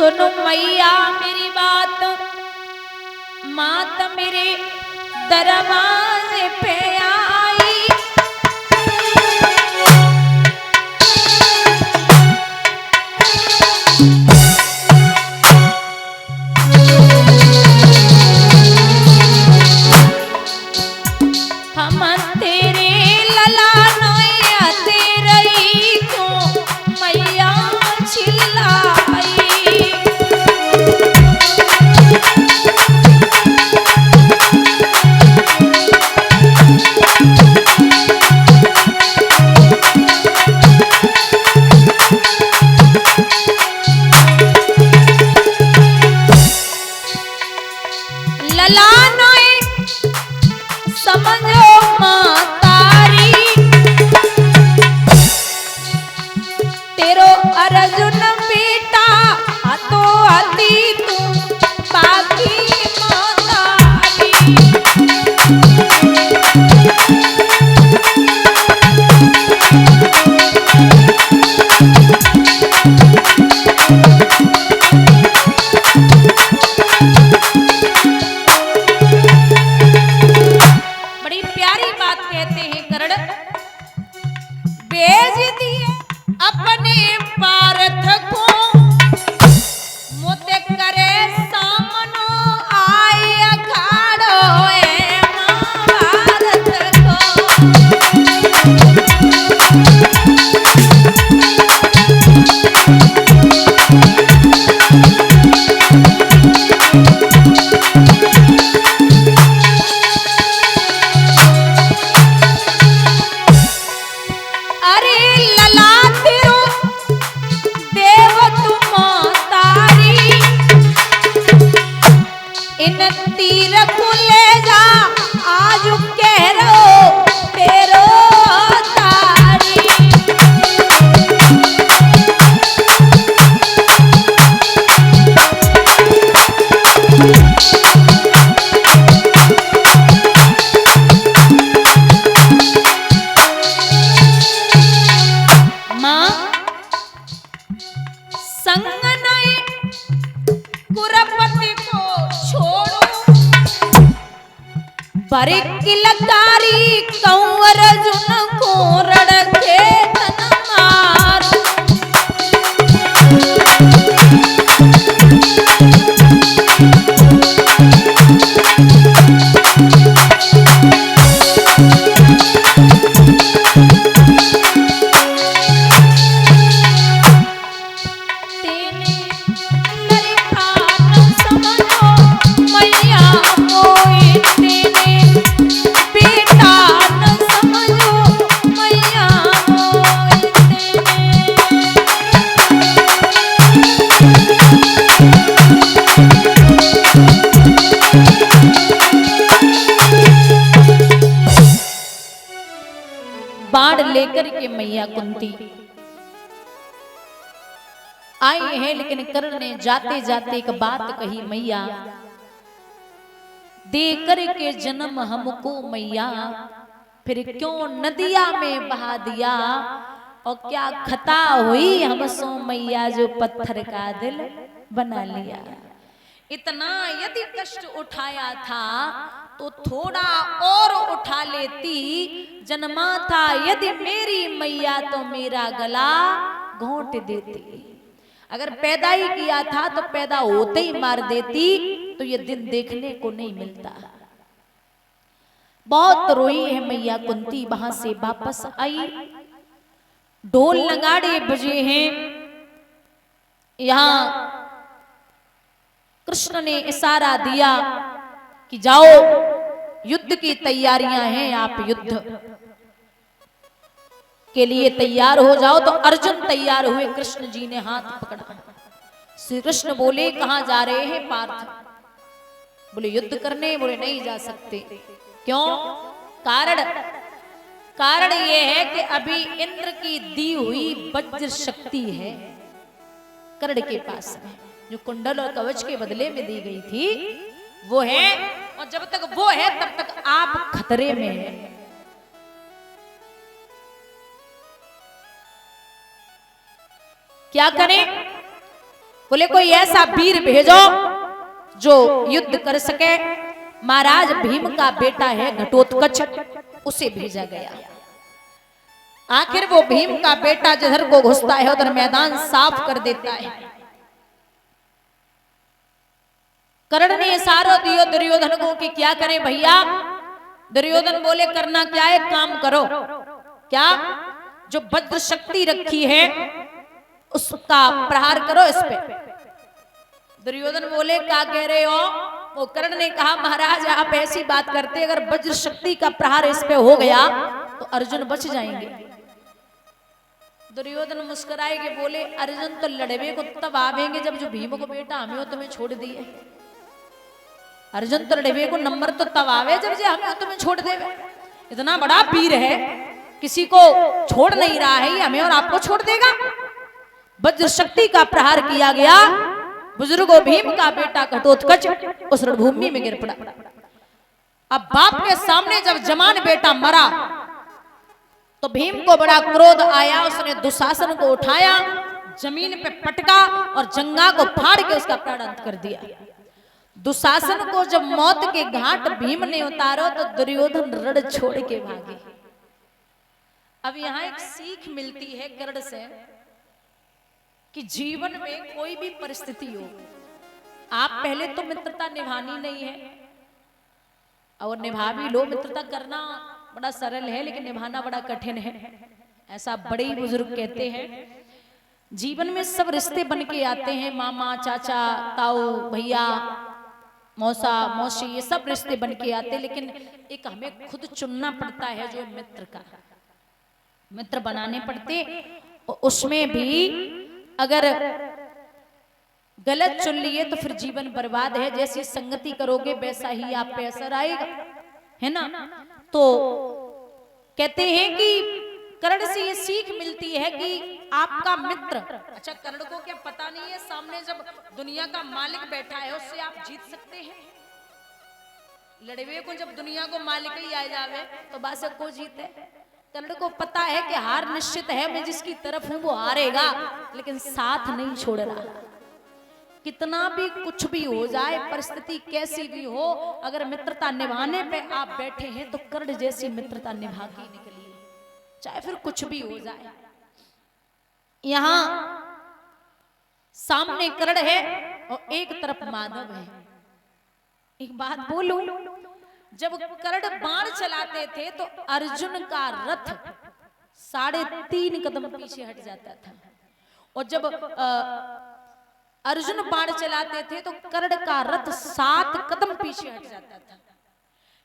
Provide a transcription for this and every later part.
सुनो मैया मेरी बात, मात मेरे दरवाजे पे आई। हम तेरे ललानोया तेरी को मैया चिल्लाई। ललानोए समझो माँ तारी, तेरो अर्जुन बेटा तो अति तू बाकी माँ तारी। बड़ी प्यारी बात कहते हैं करण, भेज दिए अपने पारथ को, मुझे करे सामनो आए अखाड़ो ए महाभारत को। अरे लला तेरो देव तुम तारी, इन तीर को ले जा आज कह रो तेरो तारी। माँ संगनई कुरपति को छोड़ो, बरे किलकारी कंवर जुन को रड़के तन मार। तेने लड़का न समझो मैया मोए, तेने बेटा न समझो मैया मोए तेने। बाण लेकर के मैया कुंती आई है, लेकिन कर्ण ने जाते जाते एक बात कही, मैया दे करके जन्म हमको मैया फिर क्यों नदिया में बहा दिया, और क्या खता हुई हमसो मैया जो पत्थर का दिल बना लिया। इतना यदि कष्ट उठाया था तो थोड़ा और उठा लेती, जन्मा था यदि मेरी मैया तो मेरा गला घोंट देती। अगर पैदा ही किया था तो पैदा होते ही मार देती, तो ये दिन देखने को नहीं मिलता। बहुत रोई है मैया कुंती, वहां से वापस आई, ढोल नगाड़े बजे हैं। यहां कृष्ण ने इशारा दिया कि जाओ युद्ध की तैयारियां हैं, आप युद्ध के लिए तैयार हो जाओ। तो अर्जुन तैयार हुए, कृष्ण जी ने हाथ पकड़ा। श्री कृष्ण बोले कहां जा रहे हैं पार्थ? बोले युद्ध करने। बोले नहीं जा सकते। क्यों? कारण ये है कि अभी इंद्र की दी हुई वज्र शक्ति है कर्ण के पास में, जो कुंडल और कवच के बदले में दी गई थी वो है, और जब तक वो है तब तक आप खतरे में हैं। क्या करें? बोले कोई ऐसा वीर भेजो जो युद्ध कर सके। महाराज भीम का बेटा है घटोत्कच, उसे भेजा गया। आखिर वो भीम का बेटा जिधर को घुसता है उधर मैदान साफ कर देता है। कर्ण ने इशारा दिया दुर्योधन को कि क्या करें भैया। दुर्योधन बोले करना क्या है, काम करो। क्या? जो वज्र शक्ति रखी है उसका प्रहार करो इस पे। दुर्योधन बोले क्या कह रहे हो? वो कर्ण ने कहा महाराज आप ऐसी बात करते, अगर वज्र शक्ति का प्रहार इस पे हो गया तो अर्जुन बच जाएंगे। दुर्योधन मुस्कुराए के बोले अर्जुन तो लड़वे को तब आवेंगे जब जो भीम को बेटा हमें वो तुम्हें छोड़ दिए। अर्जुन तो लड़वे को नंबर तो तब आवे जब जे हमें तुम्हें छोड़ देवे। इतना बड़ा वीर है, किसी को छोड़ नहीं रहा है, ये हमें और आपको छोड़ देगा। वज्र शक्ति का प्रहार किया गया, बुजुर्गों भीम का बेटा घटोत्कच उस रणभूमि में गिर पड़ा। अब बाप के सामने जब जवान बेटा मरा तो भीम को बड़ा क्रोध आया। उसने दुशासन को उठाया, जमीन पे पटका और जंगा को फाड़ के उसका प्राण अंत कर दिया। दुशासन को जब मौत के घाट भीम ने उतारो तो दुर्योधन रण छोड़ के भागे। अब यहाँ एक सीख मिलती है कर्ण से कि जीवन में कोई भी परिस्थिति हो, आप पहले तो मित्रता निभानी नहीं है और निभा भी लो। मित्रता करना बड़ा सरल है लेकिन निभाना बड़ा कठिन है, ऐसा बड़े ही बुजुर्ग कहते हैं। जीवन में सब रिश्ते बन के आते हैं, मामा चाचा ताऊ भैया मौसा मौसी, ये सब रिश्ते बन के आते, लेकिन एक हमें खुद चुनना पड़ता है जो मित्र का। मित्र बनाने पड़ते, उसमें भी अगर गलत चुन लिए तो फिर जीवन बर्बाद है। जैसी संगति करोगे वैसा ही आप पे असर आएगा, है ना। तो कहते हैं कि कर्ण से ये सीख मिलती है कि आपका मित्र, अच्छा कर्ण को क्या पता नहीं है सामने जब दुनिया का मालिक बैठा है उससे आप जीत सकते हैं। लड़वे को जब दुनिया को मालिक ही आ जावे तो बासक को जीते। कर्ण को पता है कि हार निश्चित है, मैं जिसकी तरफ हूं वो हारेगा, लेकिन साथ नहीं छोड़ रहा। कितना भी कुछ भी हो जाए, परिस्थिति कैसी भी हो, अगर मित्रता निभाने पे आप बैठे हैं तो कर्ण जैसी मित्रता निभा के निकलिए, चाहे फिर कुछ भी हो जाए। यहां सामने कर्ण है और एक तरफ माधव है। एक बात बोलूं, जब कर्ण बाण चलाते थे तो अर्जुन का रथ 3.5 कदम पीछे हट जाता था, और जब अर्जुन बाण चलाते थे तो कर्ण का रथ 7 कदम पीछे हट जाता था।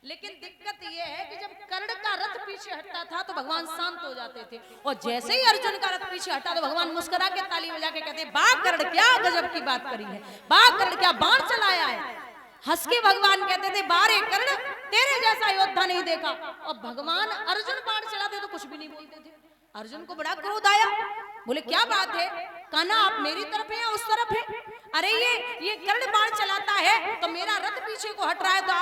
लेकिन दिक्कत यह है कि जब कर्ण का रथ पीछे हटता था तो भगवान शांत हो जाते थे, और जैसे ही अर्जुन का रथ पीछे हटा तो भगवान मुस्कुरा के ताली बजा के कहते, वाह कर्ण क्या गजब की बात करी है, वाह कर्ण क्या बाण चलाया है। हंस के भगवान कहते थे, बारे कर्ण तेरे जैसा योद्धा नहीं देखा। और भगवान अर्जुन बाण चलाते तो कुछ भी नहीं बोलते थे। अर्जुन को बड़ा क्रोध आया, बोले क्या बात है कान्हा, आप मेरी तरफ है या उस तरफ है? अरे ये कर्ण बाण चलाता है तो मेरा रथ पीछे को हट रहा है तो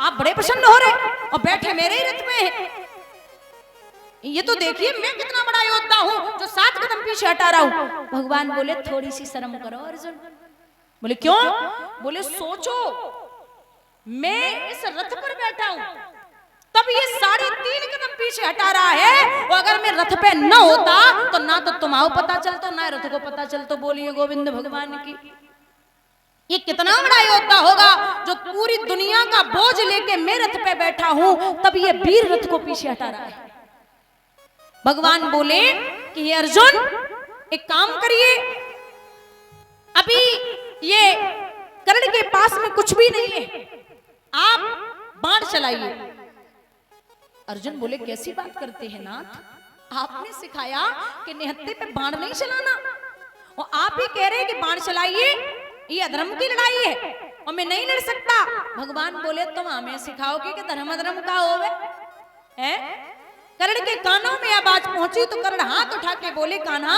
आप बड़े प्रसन्न हो रहे और बैठे मेरे ही रथ में है। ये तो देखिए मैं कितना बड़ा योद्धा हूं जो 7 कदम पीछे हटा रहा हूं। भगवान बोले थोड़ी सी शर्म करो अर्जुन। बोले क्यों? बोले सोचो मैं इस रथ पर बैठा हूं तब ये 3.5 कदम पीछे हटा रहा है, और अगर मैं रथ पे न होता तो ना तो तुम्हारा पता चलता ना रथ को पता चलता। बोलिए गोविंद भगवान की। ये कितना बड़ा योद्धा होगा जो पूरी दुनिया का बोझ लेके मैं रथ पे बैठा हूं तब ये वीर रथ को पीछे हटा रहा है। भगवान बोले कि ये अर्जुन एक काम करिए, अभी ये कर्ण के पास में कुछ भी नहीं है, आप बाण चलाइए। अर्जुन बोले कैसी बात करते हैं नाथ, आपने सिखाया कि निहत्थे पे बाण नहीं चलाना, और आप ही कह रहे हैं कि बाण चलाइए, ये अधर्म की लड़ाई है और मैं नहीं लड़ सकता। भगवान बोले तुम हमें सिखाओगे कि धर्म अधर्म का होवे है? कर्ण के कानों में आवाज पहुंची तो कर्ण हाथ उठा के बोले कान्हा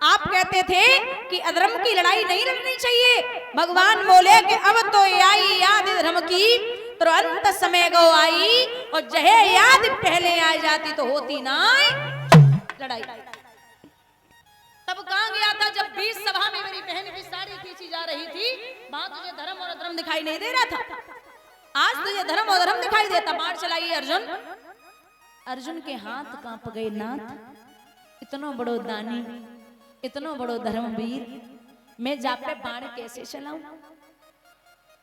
आप कहते थे कि अधर्म की लड़ाई नहीं लड़नी चाहिए। भगवान बोले कि अब तो आई याद धर्म की तुरंत समय गो आई, और जहे याद पहले आ जाती तो होती ना लड़ाई। तब कहां गया था जब बीच सभा में मेरी बहन की साड़ी खींची जा रही थी, वहां तुझे धर्म और अधर्म दिखाई नहीं दे रहा था? आज तुझे धर्म और अधर्म दिखाई देता। बाढ़ चलाइए अर्जुन। अर्जुन के हाथ कांप गए। नाथ, इतना बड़ो दानी, इतना बड़ो धर्मवीर, मैं जा पे बाण कैसे चलाऊं?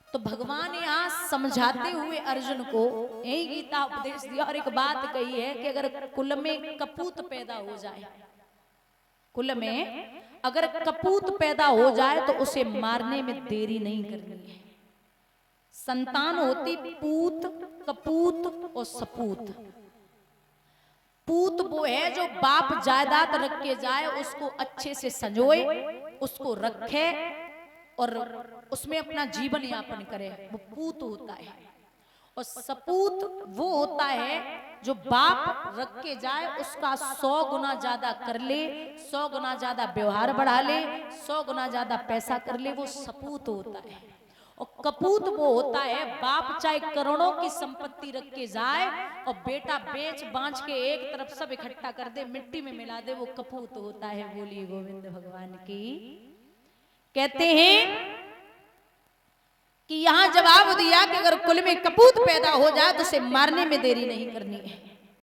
तो भगवान ने आज समझाते हुए अर्जुन को यही गीता उपदेश दिया और एक बात कही है कि अगर कुल में कपूत पैदा हो जाए, कुल में अगर कपूत पैदा हो जाए तो उसे मारने में देरी नहीं करनी है। संतान होती पूत, कपूत और सपूत। पूत वो है जो बाप जायदाद रख के जाए, उसको अच्छे से संजोए, उसको रखे और उसमें अपना जीवन यापन करे, वो पूत होता है। और सपूत वो होता है जो बाप रख के जाए, उसका 100 गुना ज्यादा कर ले, 100 गुना ज्यादा व्यवहार बढ़ा ले, 100 गुना ज्यादा पैसा कर ले, वो सपूत होता है। और कपूत वो होता है बाप चाहे करोड़ों की संपत्ति रख के जाए और बेटा बेच बांच के एक तरफ सब इकट्ठा कर दे, मिट्टी में मिला दे, वो कपूत होता है। बोलिए गोविंद भगवान की। कहते हैं कि यहां जवाब दिया कि अगर कुल में कपूत पैदा हो जाए तो उसे मारने में देरी नहीं करनी है।